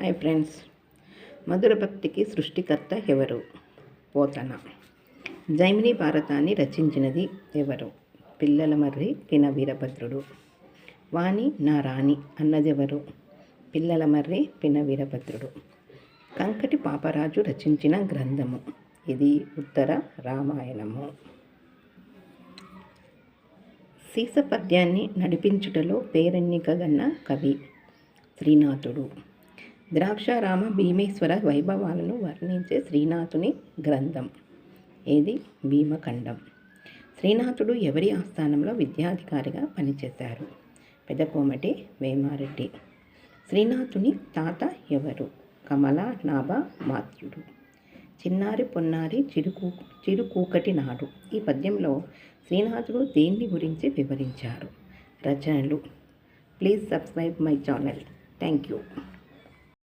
Hi friends, మధుర భక్తికి సృష్టికర్త ఎవరు? పోతన. జైమిని భారతాన్ని రచించినది ఎవరు? పిల్లలమర్రి పిన వీరభద్రుడు. వాణి నా రాణి అన్నదెవరు? పిల్లలమర్రి పిన వీరభద్రుడు. కంకటి పాపరాజు రచించిన గ్రంథము ఇది ఉత్తర రామాయణము. సీస పద్యాన్ని నడిపించుటలో పేరెన్నికగన్న కవి శ్రీనాథుడు. ద్రాక్షారామ భీమేశ్వర వైభవాలను వర్ణించే శ్రీనాథుని గ్రంథం ఏది? భీమఖండం. శ్రీనాథుడు ఎవరి ఆస్థానంలో విద్యాధికారిగా పనిచేశారు? పెదకోమటి వేమారెడ్డి. శ్రీనాథుని తాత ఎవరు? కమలానాభ మాత్యుడు. చిన్నారి పొన్నారి చిరుకూకటి నాడు. ఈ పద్యంలో శ్రీనాథుడు దేన్ని గురించి వివరించారు? రచనలు. Please subscribe my channel. Thank you.